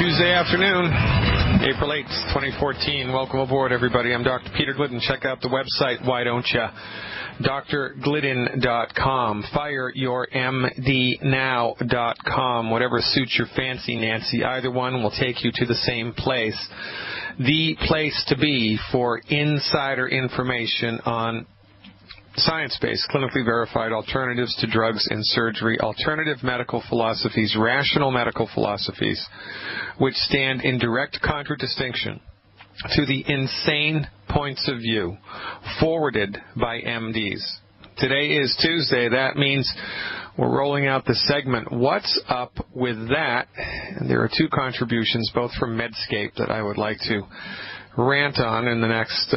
Tuesday afternoon, April 8th, 2014. Welcome aboard, everybody. I'm Dr. Peter Glidden. Check out the website, why don't you? drglidden.com. fireyourmdnow.com. Whatever suits your fancy, Nancy. Either one will take you to the same place. The place to be for insider information on science-based, clinically verified alternatives to drugs and surgery, alternative medical philosophies, rational medical philosophies, which stand in direct contradistinction to the insane points of view forwarded by MDs. Today is Tuesday. That means we're rolling out the segment, What's Up With That? And there are two contributions, both from Medscape, that I would like to rant on in the next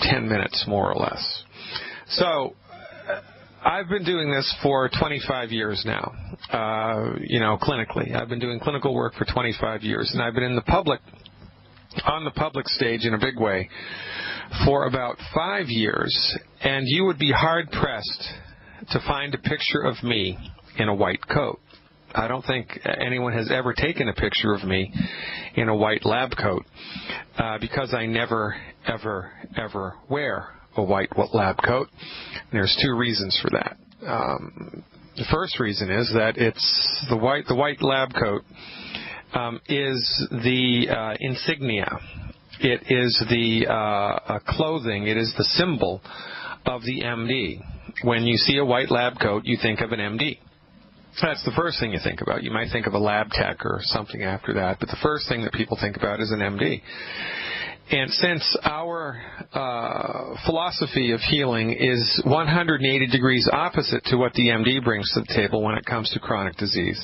10 minutes, more or less. So, I've been doing this for 25 years now, clinically. I've been doing clinical work for 25 years, and I've been on the public stage in a big way for about 5 years, and you would be hard-pressed to find a picture of me in a white coat. I don't think anyone has ever taken a picture of me in a white lab coat because I never, ever, ever wear a white lab coat. And there's two reasons for that. The first reason is that it's the white lab coat is the insignia. It is the clothing. It is the symbol of the MD. When you see a white lab coat, you think of an MD. That's the first thing you think about. You might think of a lab tech or something after that, but the first thing that people think about is an MD. And since our philosophy of healing is 180 degrees opposite to what the MD brings to the table when it comes to chronic disease,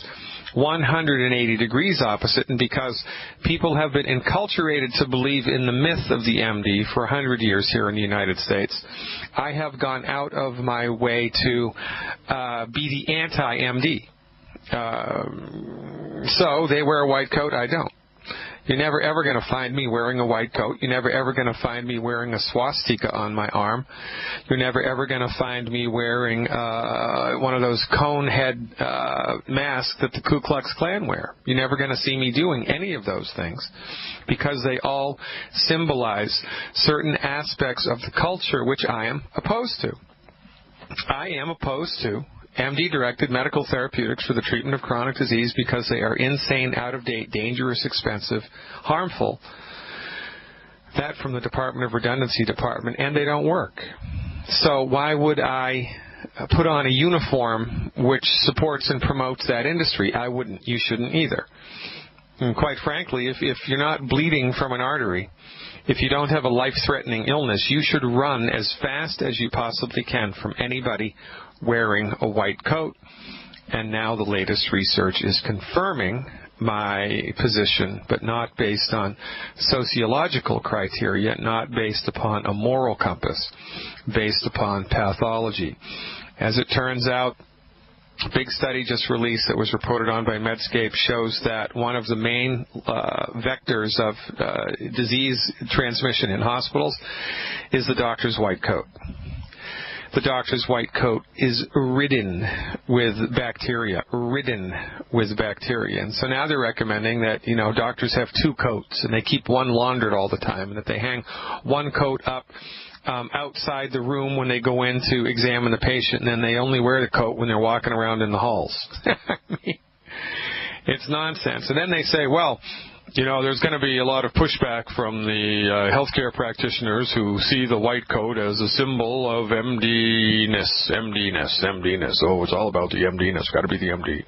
180 degrees opposite, and because people have been enculturated to believe in the myth of the MD for 100 years here in the United States, I have gone out of my way to be the anti-MD. So they wear a white coat, I don't. You're never ever going to find me wearing a white coat. You're never ever going to find me wearing a swastika on my arm. You're never ever going to find me wearing one of those cone head masks that the Ku Klux Klan wear. You're never going to see me doing any of those things because they all symbolize certain aspects of the culture which I am opposed to. I am opposed to MD-directed medical therapeutics for the treatment of chronic disease because they are insane, out-of-date, dangerous, expensive, harmful. That from the Department of Redundancy Department, and they don't work. So why would I put on a uniform which supports and promotes that industry? I wouldn't. You shouldn't either. And quite frankly, if you're not bleeding from an artery, if you don't have a life-threatening illness, you should run as fast as you possibly can from anybody wearing a white coat. And now the latest research is confirming my position, but not based on sociological criteria, not based upon a moral compass, based upon pathology. As it turns out, a big study just released that was reported on by Medscape shows that one of the main vectors of disease transmission in hospitals is the doctor's white coat. The doctor's white coat is ridden with bacteria, And so now they're recommending that, doctors have two coats and they keep one laundered all the time and that they hang one coat up outside the room when they go in to examine the patient, and then they only wear the coat when they're walking around in the halls. I mean, it's nonsense. And then they say, well, there's going to be a lot of pushback from the healthcare practitioners who see the white coat as a symbol of MD-ness. Oh, it's all about the MD-ness. Got to be the MD.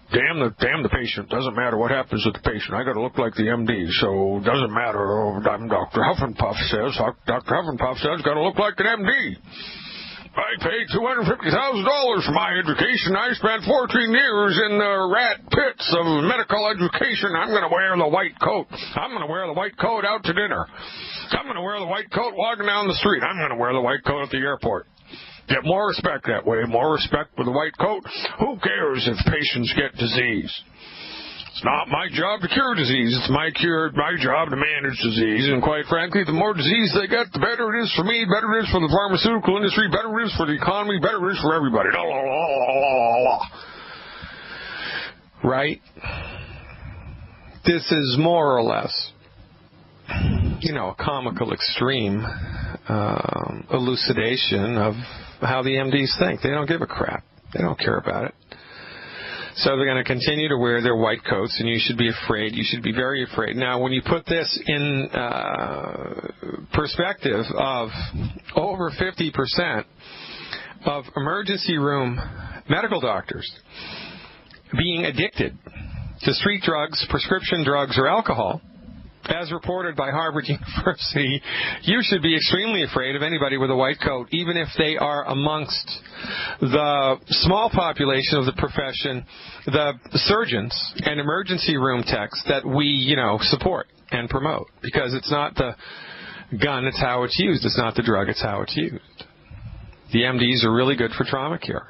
Damn the patient. Doesn't matter what happens to the patient. I got to look like the MD, so doesn't matter. Oh, Dr. Huffenpuff says. Dr. Huffenpuff says got to look like an MD. I paid $250,000 for my education. I spent 14 years in the rat pits of medical education. I'm going to wear the white coat. I'm going to wear the white coat out to dinner. I'm going to wear the white coat walking down the street. I'm going to wear the white coat at the airport. Get more respect that way, more respect with the white coat. Who cares if patients get disease? It's not my job to cure disease. It's my job to manage disease. And quite frankly, the more disease they get, the better it is for me, better it is for the pharmaceutical industry, better it is for the economy, better it is for everybody. Right? this is more or less, a comical extreme elucidation of how the MDs think. They don't give a crap. They don't care about it. So they're going to continue to wear their white coats, and you should be afraid. You should be very afraid. Now, when you put this in perspective of over 50% of emergency room medical doctors being addicted to street drugs, prescription drugs, or alcohol, as reported by Harvard University, you should be extremely afraid of anybody with a white coat, even if they are amongst the small population of the profession, the surgeons and emergency room techs that we, support and promote. Because it's not the gun, it's how it's used. It's not the drug, it's how it's used. The MDs are really good for trauma care.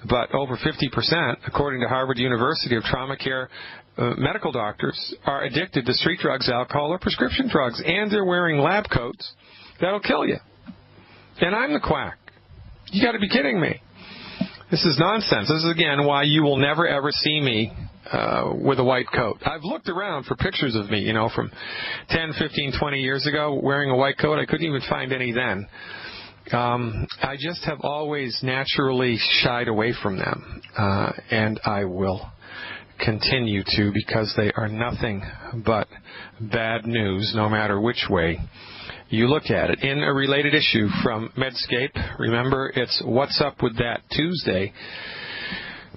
But over 50%, according to Harvard University, of trauma care medical doctors are addicted to street drugs, alcohol, or prescription drugs, and they're wearing lab coats that'll kill you. And I'm the quack. You got to be kidding me. This is nonsense. This is, again, why you will never, ever see me with a white coat. I've looked around for pictures of me, from 10, 15, 20 years ago wearing a white coat. I couldn't even find any then. I just have always naturally shied away from them, and I will continue to, because they are nothing but bad news no matter which way you look at it. In a related issue from Medscape, remember, it's What's Up With That Tuesday.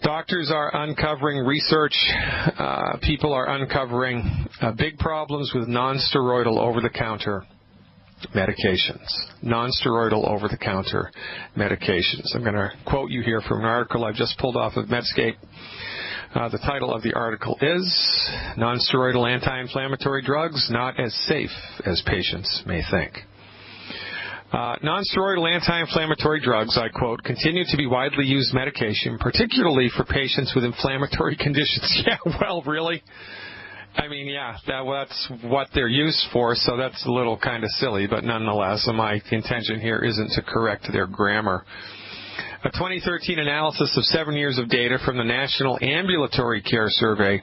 Doctors are uncovering research. People are uncovering big problems with non-steroidal over-the-counter medications. Non-steroidal over-the-counter medications. I'm going to quote you here from an article I've just pulled off of Medscape. The title of the article is Non-Steroidal Anti-Inflammatory Drugs Not as Safe as Patients May Think. Non-steroidal anti-inflammatory drugs, I quote, continue to be widely used medication, particularly for patients with inflammatory conditions. Yeah, well, really? I mean, yeah, that's what they're used for, so that's a little kind of silly, but nonetheless, my intention here isn't to correct their grammar. A 2013 analysis of 7 years of data from the National Ambulatory Care Survey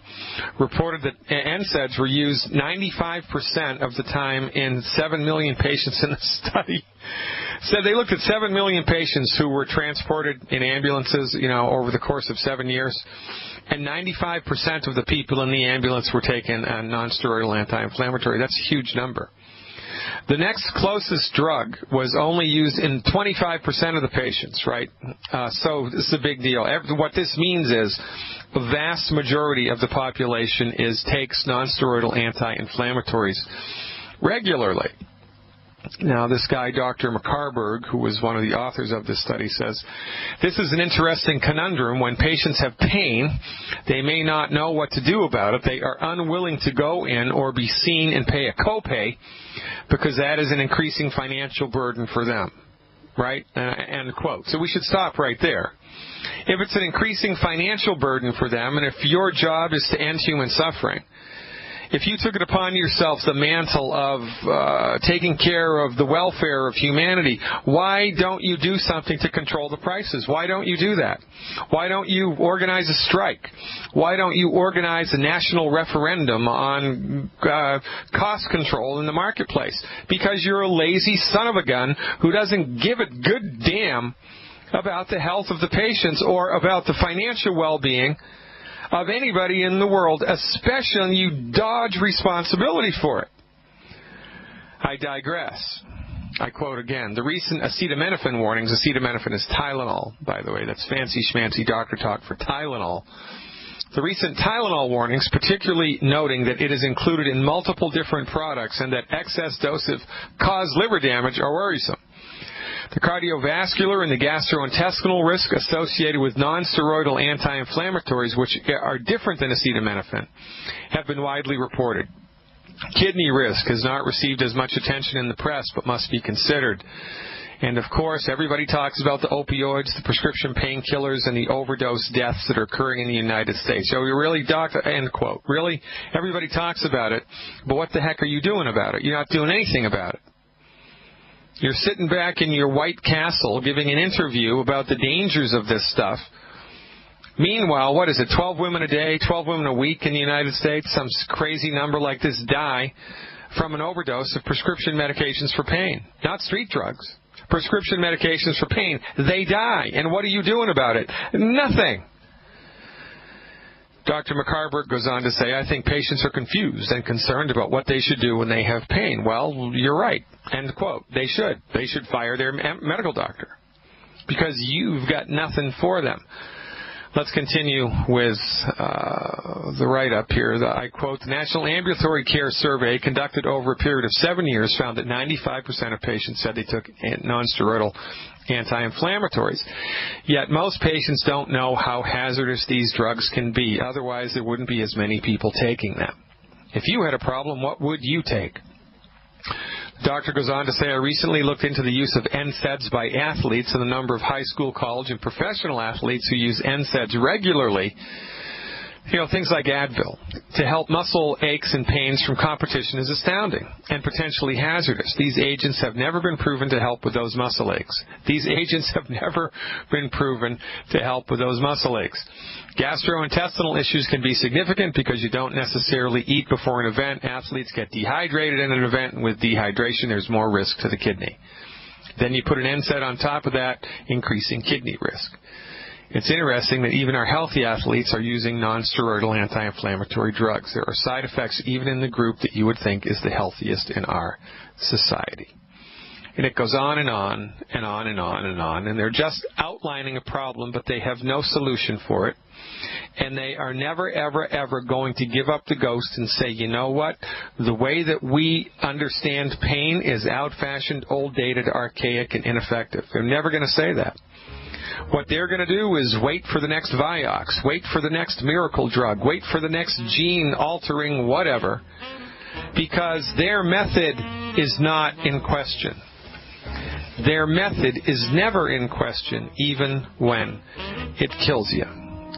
reported that NSAIDs were used 95% of the time in 7 million patients in the study. Said they looked at 7 million patients who were transported in ambulances, over the course of 7 years, and 95% of the people in the ambulance were taking a non-steroidal anti-inflammatory. That's a huge number. The next closest drug was only used in 25% of the patients, right? So this is a big deal. What this means is the vast majority of the population takes non-steroidal anti-inflammatories regularly. Now, this guy, Dr. McCarberg, who was one of the authors of this study, says, this is an interesting conundrum. When patients have pain, they may not know what to do about it. They are unwilling to go in or be seen and pay a copay because that is an increasing financial burden for them, right? End quote. So we should stop right there. If it's an increasing financial burden for them, and if your job is to end human suffering, if you took it upon yourself the mantle of taking care of the welfare of humanity, why don't you do something to control the prices? Why don't you do that? Why don't you organize a strike? Why don't you organize a national referendum on cost control in the marketplace? Because you're a lazy son of a gun who doesn't give a good damn about the health of the patients or about the financial well-being of anybody in the world, especially when you dodge responsibility for it. I digress. I quote again, the recent acetaminophen warnings, acetaminophen is Tylenol, by the way, that's fancy schmancy doctor talk for Tylenol. The recent Tylenol warnings, particularly noting that it is included in multiple different products and that excess doses cause liver damage, are worrisome. The cardiovascular and the gastrointestinal risk associated with non-steroidal anti-inflammatories, which are different than acetaminophen, have been widely reported. Kidney risk has not received as much attention in the press, but must be considered. And, of course, everybody talks about the opioids, the prescription painkillers, and the overdose deaths that are occurring in the United States. So you really, end quote, really? Everybody talks about it, but what the heck are you doing about it? You're not doing anything about it. You're sitting back in your White Castle giving an interview about the dangers of this stuff, Meanwhile, what is it, 12 women a day, 12 women a week in the United States, some crazy number like this, die from an overdose of prescription medications for pain. Not street drugs. Prescription medications for pain. They die. And what are you doing about it? Nothing. Dr. McCarberg goes on to say, I think patients are confused and concerned about what they should do when they have pain. Well, you're right. End quote. They should. They should fire their medical doctor because you've got nothing for them. Let's continue with the write-up here. I quote, the National Ambulatory Care Survey conducted over a period of 7 years found that 95% of patients said they took nonsteroidal anti-inflammatories. Yet most patients don't know how hazardous these drugs can be. Otherwise, there wouldn't be as many people taking them. If you had a problem, what would you take? The doctor goes on to say, I recently looked into the use of NSAIDs by athletes and the number of high school, college, and professional athletes who use NSAIDs regularly, things like Advil, to help muscle aches and pains from competition is astounding and potentially hazardous. These agents have never been proven to help with those muscle aches. These agents have never been proven to help with those muscle aches. Gastrointestinal issues can be significant because you don't necessarily eat before an event. Athletes get dehydrated in an event, and with dehydration, there's more risk to the kidney. Then you put an NSAID on top of that, increasing kidney risk. It's interesting that even our healthy athletes are using nonsteroidal anti-inflammatory drugs. There are side effects even in the group that you would think is the healthiest in our society. And it goes on and on and on and on and on. And they're just outlining a problem, but they have no solution for it. And they are never, ever, ever going to give up the ghost and say, you know what? The way that we understand pain is out-fashioned, old-dated, archaic, and ineffective. They're never going to say that. What they're going to do is wait for the next Vioxx, wait for the next miracle drug, wait for the next gene-altering whatever, because their method is not in question. Their method is never in question, even when it kills you.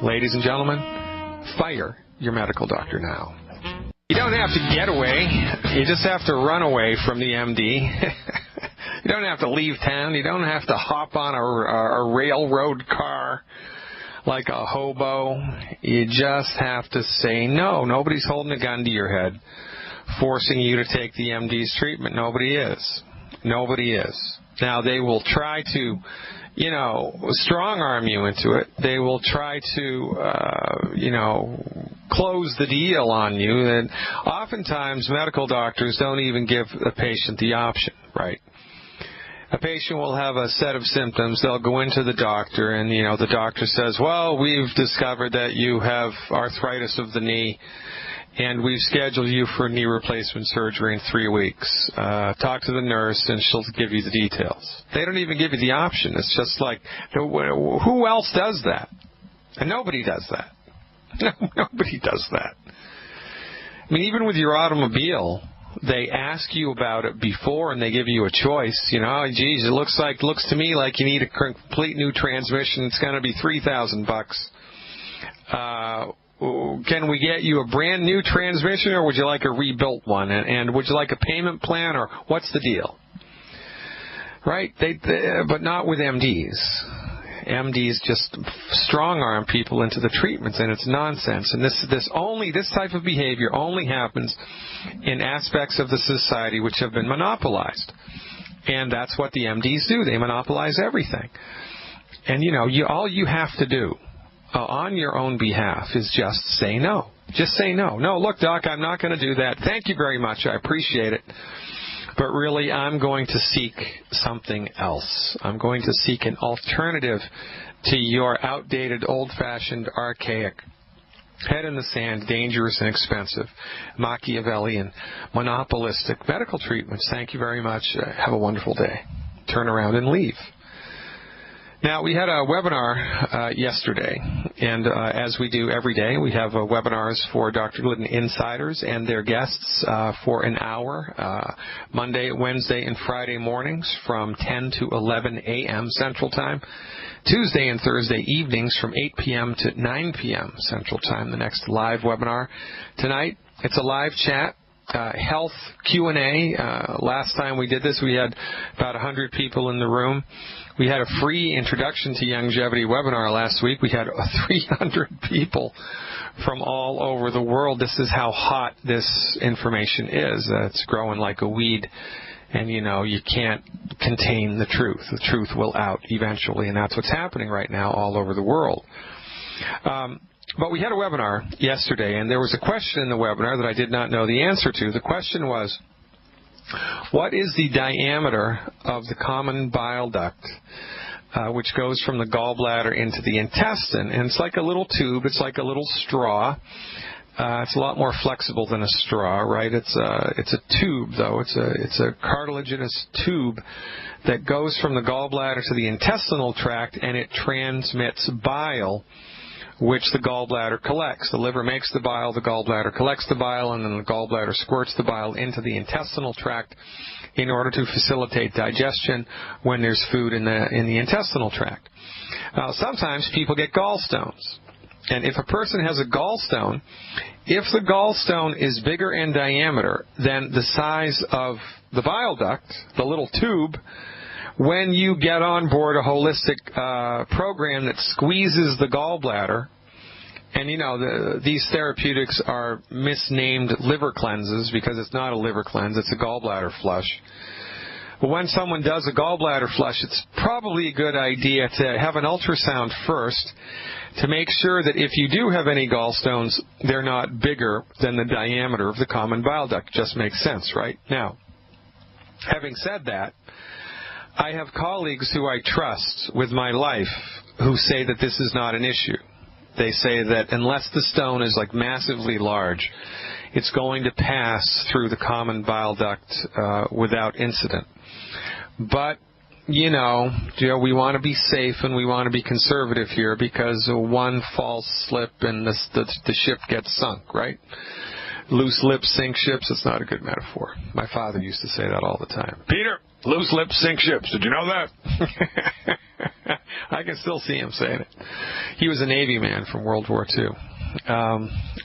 Ladies and gentlemen, fire your medical doctor now. You don't have to get away. You just have to run away from the MD. You don't have to leave town. You don't have to hop on a railroad car like a hobo. You just have to say no. Nobody's holding a gun to your head, forcing you to take the MD's treatment. Nobody is. Nobody is. Now, they will try to, strong-arm you into it. They will try to, close the deal on you. And oftentimes, medical doctors don't even give the patient the option, right? A patient will have a set of symptoms. They'll go into the doctor, and, the doctor says, well, we've discovered that you have arthritis of the knee, and we've scheduled you for knee replacement surgery in 3 weeks. Talk to the nurse, and she'll give you the details. They don't even give you the option. It's just like, who else does that? And nobody does that. Nobody does that. I mean, even with your automobile, they ask you about it before, and they give you a choice. Geez, it looks to me like you need a complete new transmission. It's going to be $3,000. Can we get you a brand new transmission, or would you like a rebuilt one? And would you like a payment plan, or what's the deal? Right? But not with MDs. MDs just strong-arm people into the treatments, and it's nonsense. And this type of behavior only happens in aspects of the society which have been monopolized. And that's what the MDs do. They monopolize everything. And, all you have to do on your own behalf is just say no. Just say no. No, look, Doc, I'm not going to do that. Thank you very much. I appreciate it. But really, I'm going to seek something else. I'm going to seek an alternative to your outdated, old-fashioned, archaic, head-in-the-sand, dangerous and expensive, Machiavellian, monopolistic medical treatments. Thank you very much. Have a wonderful day. Turn around and leave. Now, we had a webinar yesterday, and as we do every day, we have webinars for Dr. Glidden Insiders and their guests for an hour, Monday, Wednesday, and Friday mornings from 10 to 11 a.m. Central Time, Tuesday and Thursday evenings from 8 p.m. to 9 p.m. Central Time, the next live webinar. Tonight, it's a live chat health Q&A. Last time we did this, we had about 100 people in the room. We had a free introduction to longevity webinar last week. We had 300 people from all over the world. This is how hot this information is. It's growing like a weed. And, you can't contain the truth. The truth will out eventually, and that's what's happening right now all over the world. But we had a webinar yesterday, and there was a question in the webinar that I did not know the answer to. The question was, what is the diameter of the common bile duct, which goes from the gallbladder into the intestine? And it's like a little tube. It's like a little straw. It's a lot more flexible than a straw, right? It's a tube, though. It's a cartilaginous tube that goes from the gallbladder to the intestinal tract, and it transmits bile, which the gallbladder collects. The liver makes the bile, the gallbladder collects the bile, and then the gallbladder squirts the bile into the intestinal tract in order to facilitate digestion when there's food in the intestinal tract. Now, sometimes people get gallstones. And if a person has a gallstone, if the gallstone is bigger in diameter than the size of the bile duct, the little tube, when you get on board a holistic program that squeezes the gallbladder, and these therapeutics are misnamed liver cleanses because it's not a liver cleanse, it's a gallbladder flush. But when someone does a gallbladder flush, it's probably a good idea to have an ultrasound first to make sure that if you do have any gallstones, they're not bigger than the diameter of the common bile duct. Just makes sense, right? Now, having said that, I have colleagues who I trust with my life who say that this is not an issue. They say that unless the stone is like massively large, it's going to pass through the common bile duct without incident. But we want to be safe and we want to be conservative here because one false slip and the ship gets sunk, right? Loose lips sink ships. It's not a good metaphor. My father used to say that all the time. Peter, loose lips sink ships. Did you know that? I can still see him saying it. He was a Navy man from World War II.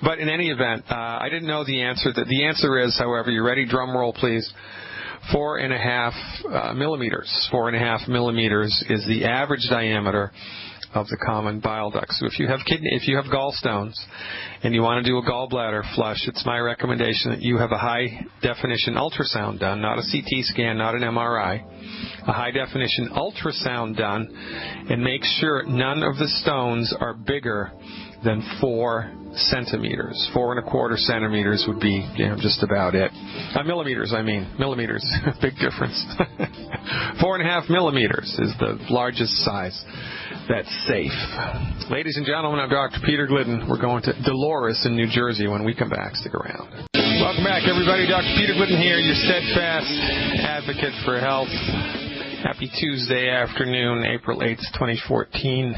But in any event, I didn't know the answer. The answer is, however, you ready? Drum roll, please. 4.5 millimeters. 4.5 millimeters is the average diameter of the common bile duct. So if you have gallstones and you want to do a gallbladder flush, it's my recommendation that you have a high-definition ultrasound done, not a CT scan, not an MRI, a high-definition ultrasound done, and make sure none of the stones are bigger than 4 centimeters. 4.25 centimeters would be just about it. Millimeters. Big difference. 4.5 millimeters is the largest size that's safe. Ladies and gentlemen, I'm Dr. Peter Glidden. We're going to Dolores in New Jersey when we come back. Stick around. Welcome back, everybody. Dr. Peter Glidden here, your steadfast advocate for health. Happy Tuesday afternoon, April 8th, 2014.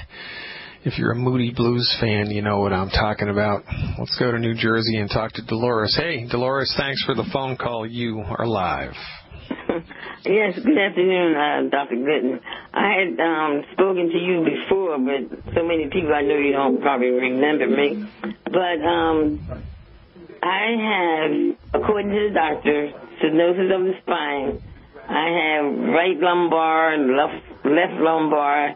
If you're a Moody Blues fan, you know what I'm talking about. Let's go to New Jersey and talk to Dolores. Hey, Dolores, thanks for the phone call. You are live. Yes, good afternoon, Dr. Glidden. I had spoken to you before, but so many people I know you don't probably remember me. But I have, according to the doctor, stenosis of the spine. I have right lumbar and left lumbar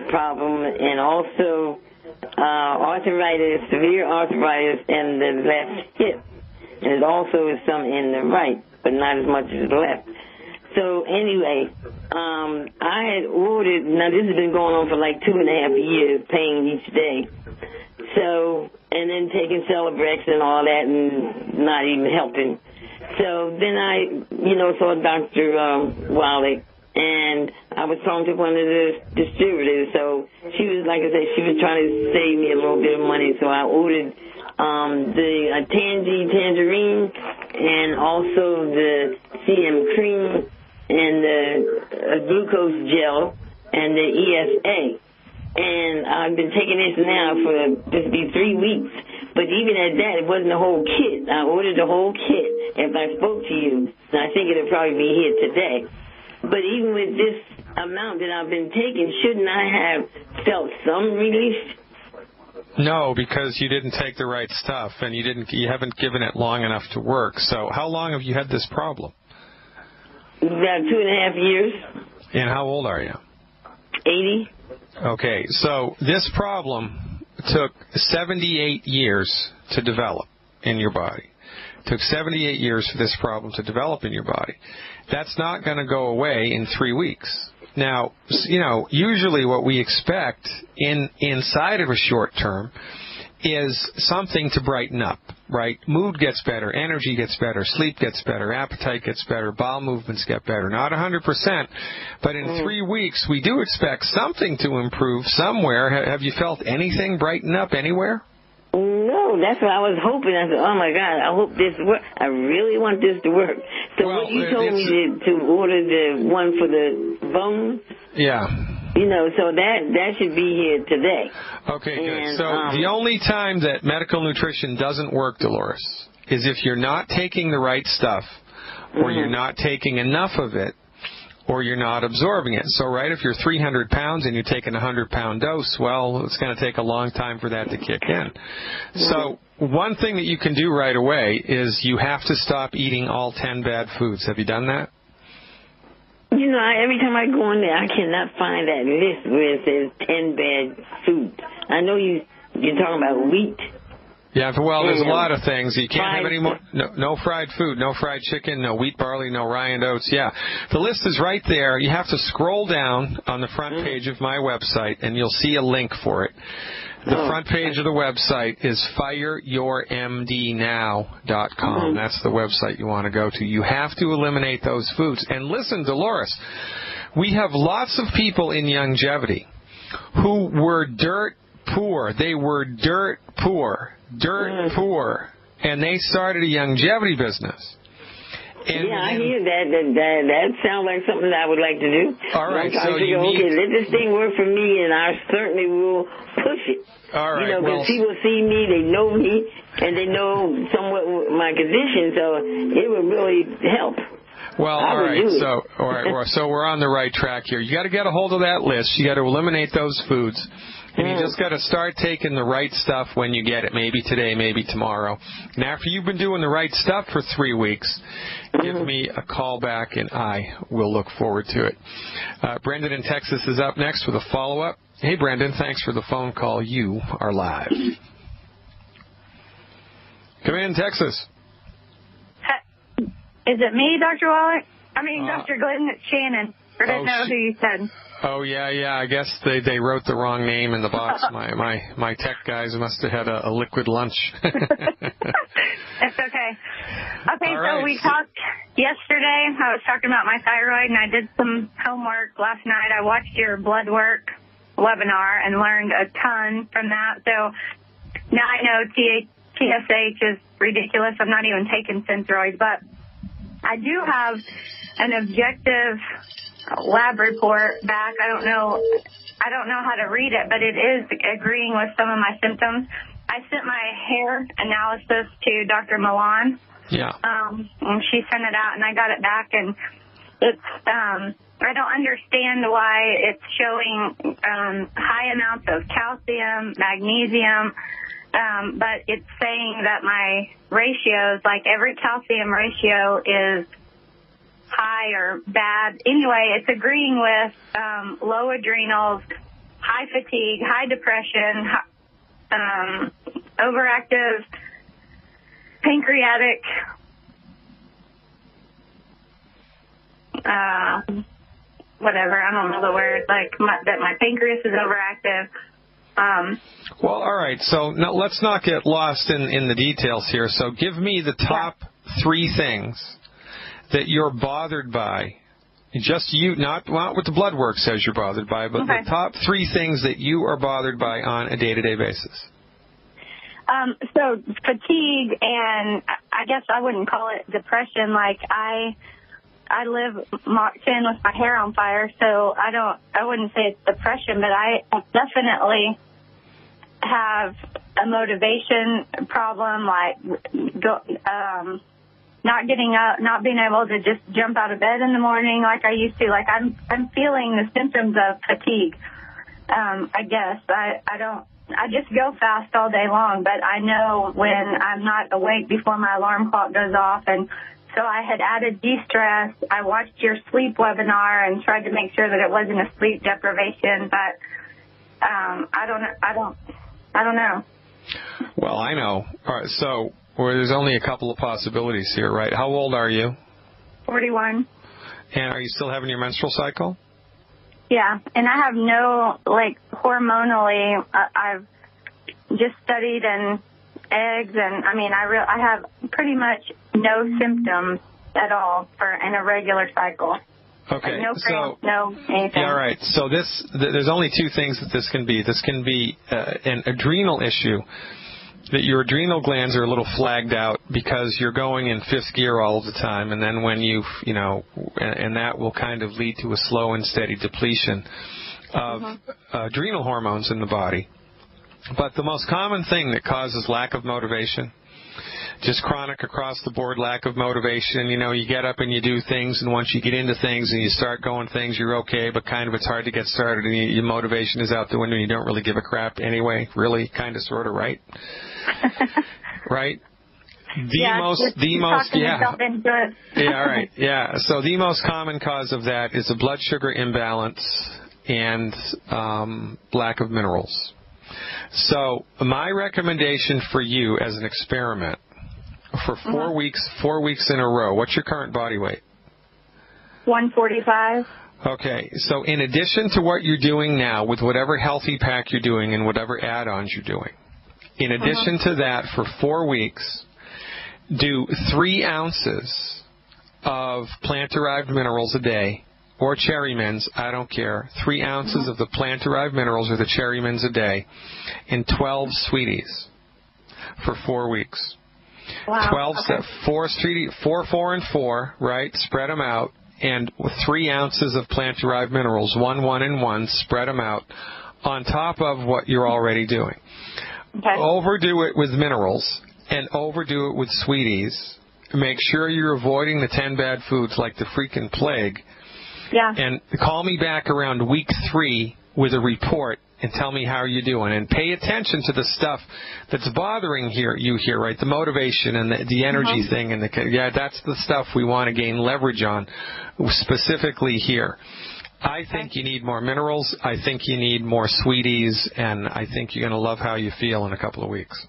problem, and also arthritis, severe arthritis in the left hip. And it also is some in the right, but not as much as the left. So anyway, I had ordered, now this has been going on for like 2.5 years, paying each day. So, and then taking Celebrex and all that and not even helping. So then I, saw Dr. Wallach, and I was talking to one of the distributors. So she was, like I said, she was trying to save me a little bit of money. So I ordered the tangerine and also the CM cream and the glucose gel and the ESA. And I've been taking this now for this will be 3 weeks. But even at that, it wasn't the whole kit. I ordered the whole kit after I spoke to you. And I think it'll probably be here today. But even with this amount that I've been taking, shouldn't I have felt some relief? No, because you didn't take the right stuff, and you haven't given it long enough to work. So how long have you had this problem? About 2.5 years. And how old are you? 80. Okay, so this problem took 78 years to develop in your body. It took 78 years for this problem to develop in your body. That's not going to go away in 3 weeks. Now, usually what we expect inside of a short term is something to brighten up, right? Mood gets better, energy gets better, sleep gets better, appetite gets better, bowel movements get better. Not 100%, but in 3 weeks we do expect something to improve somewhere. Have you felt anything brighten up anywhere? No, that's what I was hoping. I said, oh, my God, I hope this works. I really want this to work. So what you told me to order the one for the bones? Yeah. So that should be here today. Okay, good. So the only time that medical nutrition doesn't work, Dolores, is if you're not taking the right stuff, or you're not taking enough of it, or you're not absorbing it. So, right, if you're 300 pounds and you're taking a 100-pound dose, well, it's going to take a long time for that to kick in. So one thing that you can do right away is you have to stop eating all 10 bad foods. Have you done that? Every time I go in there, I cannot find that list where it says 10 bad foods. I know you're talking about wheat. Yeah, well, there's a lot of things. You can't have any more. No fried food, no fried chicken, no wheat, barley, no rye and oats. Yeah, the list is right there. You have to scroll down on the front page of my website, and you'll see a link for it. The front page of the website is fireyourmdnow.com. That's the website you want to go to. You have to eliminate those foods. And listen, Dolores, we have lots of people in longevity who were dirt poor. They were dirt poor, and they started a longevity business. And I hear that. That sounds like something that I would like to do. All right, so let this thing work for me, and I certainly will push it. All right, because people see me, they know me, and they know somewhat my condition, so it would really help. Well, all right, so we're on the right track here. You got to get a hold of that list. You got to eliminate those foods. And you just got to start taking the right stuff when you get it, maybe today, maybe tomorrow. And after you've been doing the right stuff for 3 weeks, give me a call back, and I will look forward to it. Brendan in Texas is up next with a follow-up. Hey, Brendan, thanks for the phone call. You are live. Come in, Texas. Is it me, Dr. Wallach? Dr. Glidden, it's Shannon. I didn't know who you said. Oh, yeah. I guess they wrote the wrong name in the box. My tech guys must have had a liquid lunch. It's okay. Okay, right. So we talked yesterday. I was talking about my thyroid, and I did some homework last night. I watched your blood work webinar and learned a ton from that. So now I know TSH is ridiculous. I'm not even taking Synthroid, but I do have an objective lab report back. I don't know how to read it, but it is agreeing with some of my symptoms. I sent my hair analysis to Dr. Milan. Yeah. And she sent it out, and I got it back, and it's I don't understand why it's showing high amounts of calcium, magnesium, but it's saying that my ratios, like every calcium ratio is high or bad. Anyway, it's agreeing with low adrenals, high fatigue, high depression, overactive pancreatic, whatever, I don't know the word, like that my pancreas is overactive. Well, all right, so now let's not get lost in the details here. So give me the top 3 things that you're bothered by. Just you, not what the blood work says you're bothered by, but the top 3 things that you are bothered by on a day-to-day basis. So fatigue, and I guess I wouldn't call it depression. Like I live marked in with my hair on fire, so I wouldn't say it's depression, but I definitely have a motivation problem, like not getting up, not being able to just jump out of bed in the morning like I used to. Like I'm feeling the symptoms of fatigue. I guess I don't I just go fast all day long, but I know when I'm not awake before my alarm clock goes off, and so I had added de-stress. I watched your sleep webinar and tried to make sure that it wasn't a sleep deprivation, but I don't know. Well, I know. All right, so there's only a couple of possibilities here, right? How old are you? 41. And are you still having your menstrual cycle? Yeah, and I have no, hormonally, I've just studied and eggs, and I have pretty much no symptoms at all in a regular cycle. Okay, no cramps, no anything. Yeah, all right. So there's only two things that this can be. This can be an adrenal issue, that your adrenal glands are a little flagged out because you're going in fifth gear all the time, and then when and that will kind of lead to a slow and steady depletion of adrenal hormones in the body. But the most common thing that causes lack of motivation, just chronic across the board lack of motivation, you get up and you do things, and once you get into things and you start going things, you're okay, but kind of it's hard to get started, and your motivation is out the window, and you don't really give a crap anyway, really, kind of, sort of, right? Right? Yeah, all right. Yeah. So the most common cause of that is a blood sugar imbalance and lack of minerals. So my recommendation for you as an experiment for 4 weeks in a row, what's your current body weight? 145. Okay. So in addition to what you're doing now with whatever healthy pack you're doing and whatever add-ons you're doing, in addition to that, for 4 weeks, do 3 ounces of plant-derived minerals a day, or cherry mints, I don't care. 3 ounces of the plant-derived minerals or the cherry mints a day, and 12 sweeties for 4 weeks. Wow. 12, okay. 4, 4, and 4, right? Spread them out, and 3 ounces of plant-derived minerals, 1, 1, and 1, spread them out on top of what you're already doing. Okay. Overdo it with minerals and overdo it with sweeties. Make sure you're avoiding the 10 bad foods like the freaking plague. Yeah. And call me back around week 3 with a report and tell me how you're doing. And pay attention to the stuff that's bothering you here, right? The motivation and the energy thing. And that's the stuff we want to gain leverage on specifically here. I think you need more minerals. I think you need more sweeties. And I think you're going to love how you feel in a couple of weeks.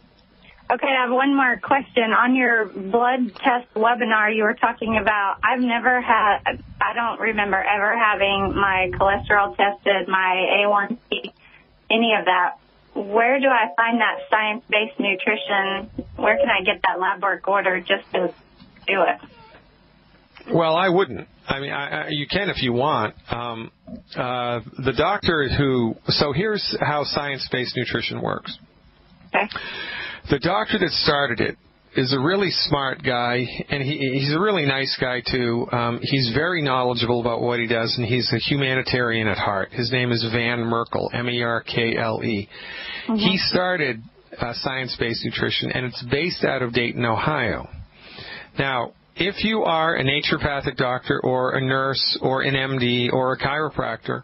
Okay, I have one more question. On your blood test webinar, you were talking about, I don't remember ever having my cholesterol tested, my A1C, any of that. Where do I find that science-based nutrition? Where can I get that lab work ordered just to do it? Well, I wouldn't. I mean, you can if you want. The doctor so here's how science-based nutrition works. Okay. The doctor that started it is a really smart guy, and he's a really nice guy, too. He's very knowledgeable about what he does, and he's a humanitarian at heart. His name is Van Merkel, M-E-R-K-L-E. He started science-based nutrition, and it's based out of Dayton, Ohio. Now, if you are a naturopathic doctor or a nurse or an MD or a chiropractor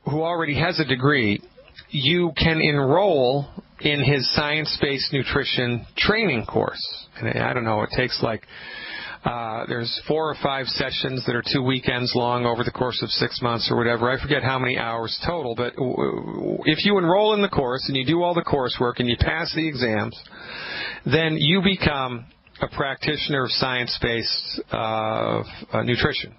who already has a degree, you can enroll in his science-based nutrition training course. And I don't know, it takes there's 4 or 5 sessions that are 2 weekends long over the course of 6 months or whatever. I forget how many hours total, but if you enroll in the course and you do all the coursework and you pass the exams, then you become a practitioner of science-based nutrition.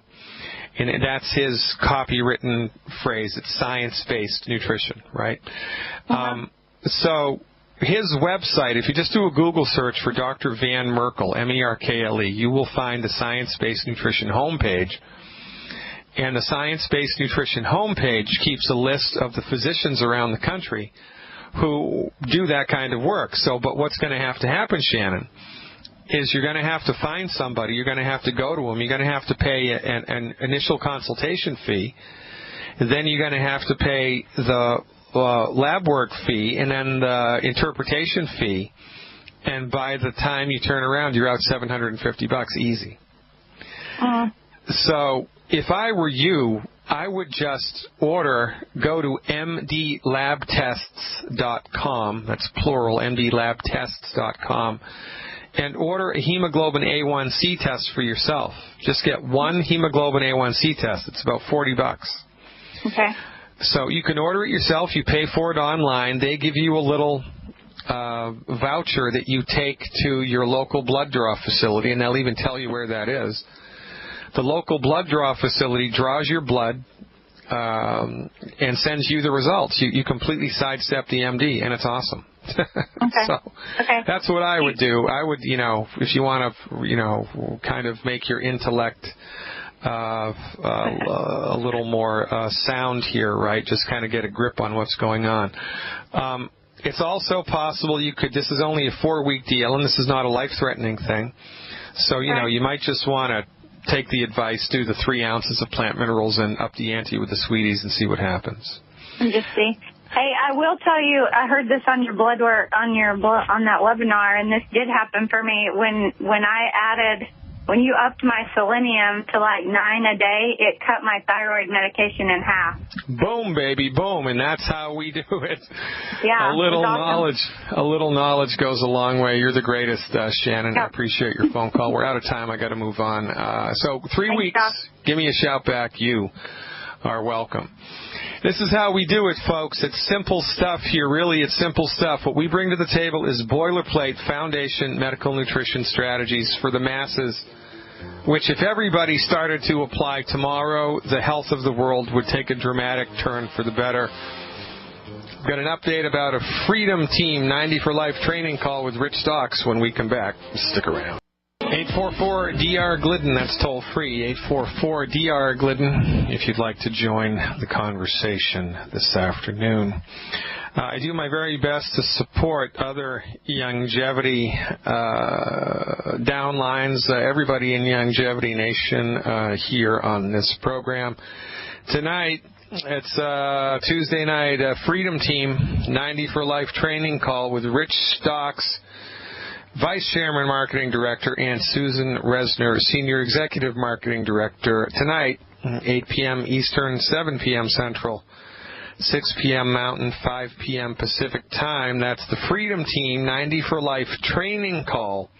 And that's his copywritten phrase. It's science-based nutrition, right? So his website, if you just do a Google search for Dr. Van Merkel, M-E-R-K-L-E, you will find the science-based nutrition homepage. And the science-based nutrition homepage keeps a list of the physicians around the country who do that kind of work. But what's going to happen, Shannon, is you're going to have to find somebody. You're going to have to go to them. You're going to have to pay an initial consultation fee. Then you're going to have to pay the lab work fee and then the interpretation fee. And by the time you turn around, you're out $750 easy. So if I were you, I would just go to mdlabtests.com, that's plural, mdlabtests.com, and order a hemoglobin A1C test for yourself. Just get one hemoglobin A1C test. It's about $40. Okay. So you can order it yourself. You pay for it online. They give you a little voucher that you take to your local blood draw facility, and they'll even tell you where that is. The local blood draw facility draws your blood and sends you the results. You completely sidestep the MD, and it's awesome. Okay. So that's what I would do. I would, if you want to, kind of make your intellect a little more sound here, right? Just kind of get a grip on what's going on. It's also possible this is only a 4-week deal, and this is not a life-threatening thing. So, you might just want to take the advice, do the 3 ounces of plant minerals and up the ante with the sweeties and see what happens. And just see. Hey, I will tell you, I heard this on your blood work, on that webinar, and this did happen for me. When you upped my selenium to like 9 a day, it cut my thyroid medication in half. Boom, baby, boom, and that's how we do it. Yeah, a little awesome. knowledge goes a long way. You're the greatest, Shannon. Yep. I appreciate your phone call. We're out of time. I got to move on. So 3 weeks. Doc. Give me a shout back. You are welcome. This is how we do it, folks. It's simple stuff here. Really, it's simple stuff. What we bring to the table is boilerplate foundation medical nutrition strategies for the masses, which if everybody started to apply tomorrow, the health of the world would take a dramatic turn for the better. We've got an update about a Freedom Team 90 for Life training call with Rich Stocks when we come back. Stick around. 844-DR-GLIDDEN, that's toll free, 844-DR-GLIDDEN, if you'd like to join the conversation this afternoon. I do my very best to support other longevity downlines, everybody in Longevity Nation here on this program. Tonight, it's Tuesday night, Freedom Team 90 for Life training call with Rich Stocks, Vice Chairman Marketing Director, and Susan Resner, Senior Executive Marketing Director. Tonight, 8 p.m. Eastern, 7 p.m. Central, 6 p.m. Mountain, 5 p.m. Pacific Time. That's the Freedom Team 90 for Life training call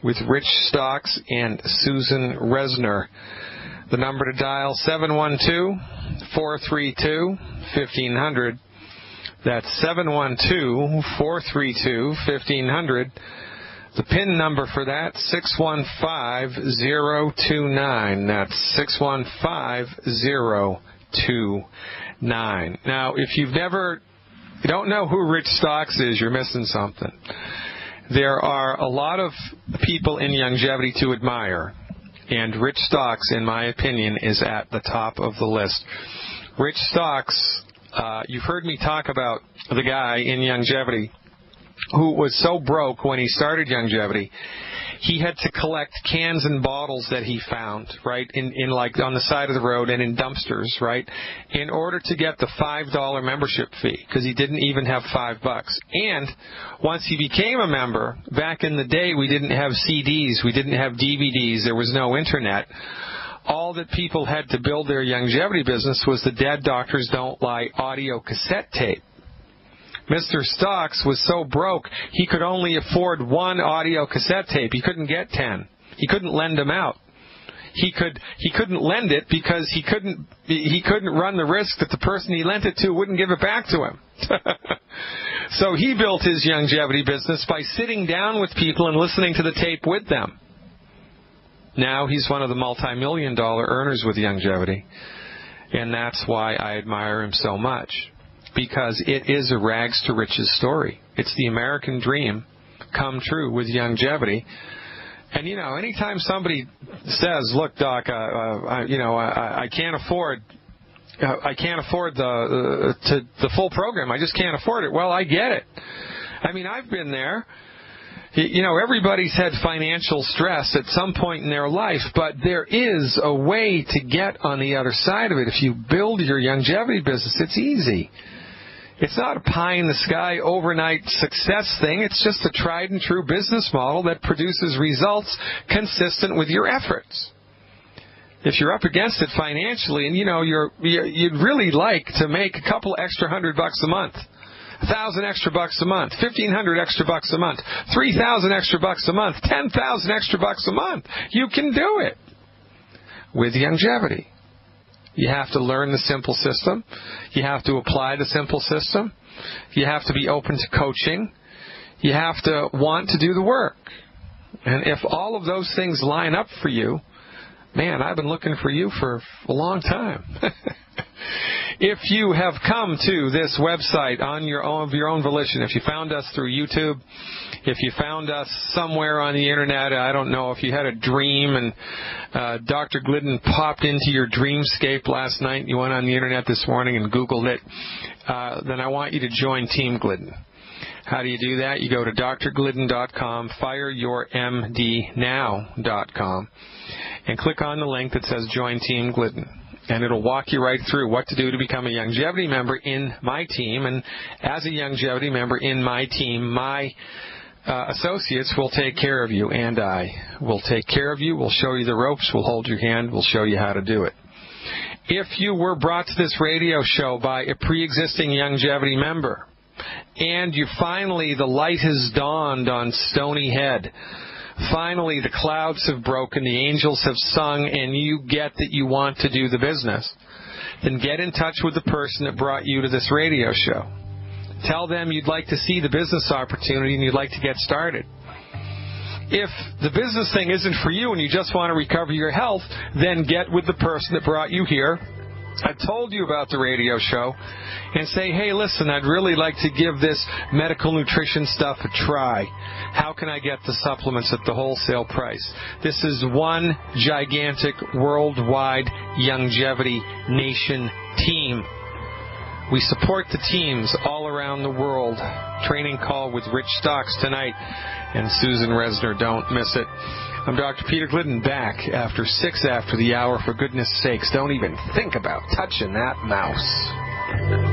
with Rich Stocks and Susan Resner. The number to dial, 712-432-1500. That's 712-432-1500. The PIN number for that, 615029. That's 615029. Now, if you don't know who Rich Stocks is, you're missing something. There are a lot of people in longevity to admire, and Rich Stocks, in my opinion, is at the top of the list. Rich Stocks, you've heard me talk about the guy in longevity who was so broke when he started longevity, he had to collect cans and bottles that he found, right, in like on the side of the road and in dumpsters, right, in order to get the $5 membership fee, because he didn't even have $5. And once he became a member, back in the day, we didn't have CDs, we didn't have DVDs, there was no internet. All that people had to build their longevity business was the Dead Doctors Don't Lie audio cassette tape. Mr. Stocks was so broke, he could only afford one audio cassette tape. He couldn't get 10. He couldn't lend them out. He couldn't lend it because he couldn't run the risk that the person he lent it to wouldn't give it back to him. So he built his longevity business by sitting down with people and listening to the tape with them. Now he's one of the multi-million-dollar earners with longevity, and that's why I admire him so much. Because it is a rags to riches story. It's the American dream come true with longevity. And, anytime somebody says, look, Doc, I can't afford the full program. I just can't afford it. Well, I get it. I mean, I've been there. Everybody's had financial stress at some point in their life, but there is a way to get on the other side of it. If you build your longevity business, it's easy. It's not a pie-in-the-sky overnight success thing. It's just a tried-and-true business model that produces results consistent with your efforts. If you're up against it financially, and you'd really like to make a couple extra $100 a month, $1,000 extra bucks a month, $1,500 extra bucks a month, $3,000 extra bucks a month, $10,000 extra bucks a month, you can do it with Youngevity. You have to learn the simple system. You have to apply the simple system. You have to be open to coaching. You have to want to do the work. And if all of those things line up for you, man, I've been looking for you for a long time. If you have come to this website of your own volition, if you found us through YouTube, if you found us somewhere on the Internet, I don't know, if you had a dream and Dr. Glidden popped into your dreamscape last night, you went on the Internet this morning and Googled it, then I want you to join Team Glidden. How do you do that? You go to drglidden.com, fireyourmdnow.com, and click on the link that says Join Team Glidden. And it'll walk you right through what to do to become a Youngevity member in my team. And as a Youngevity member in my team, my associates will take care of you, and I will take care of you. We'll show you the ropes. We'll hold your hand. We'll show you how to do it. If you were brought to this radio show by a pre-existing Youngevity member, and the light has dawned on Stony Head, finally the clouds have broken, the angels have sung, and you get that you want to do the business, then get in touch with the person that brought you to this radio show. Tell them you'd like to see the business opportunity and you'd like to get started. If the business thing isn't for you and you just want to recover your health, then get with the person that brought you here. I told you about the radio show, and say, hey, listen, I'd really like to give this medical nutrition stuff a try. How can I get the supplements at the wholesale price? This is one gigantic worldwide Youngevity Nation team. We support the teams all around the world. Training call with Rich Stocks tonight, and Susan Resner. Don't miss it. I'm Dr. Peter Glidden, back after 6 after the hour. For goodness sakes, don't even think about touching that mouse.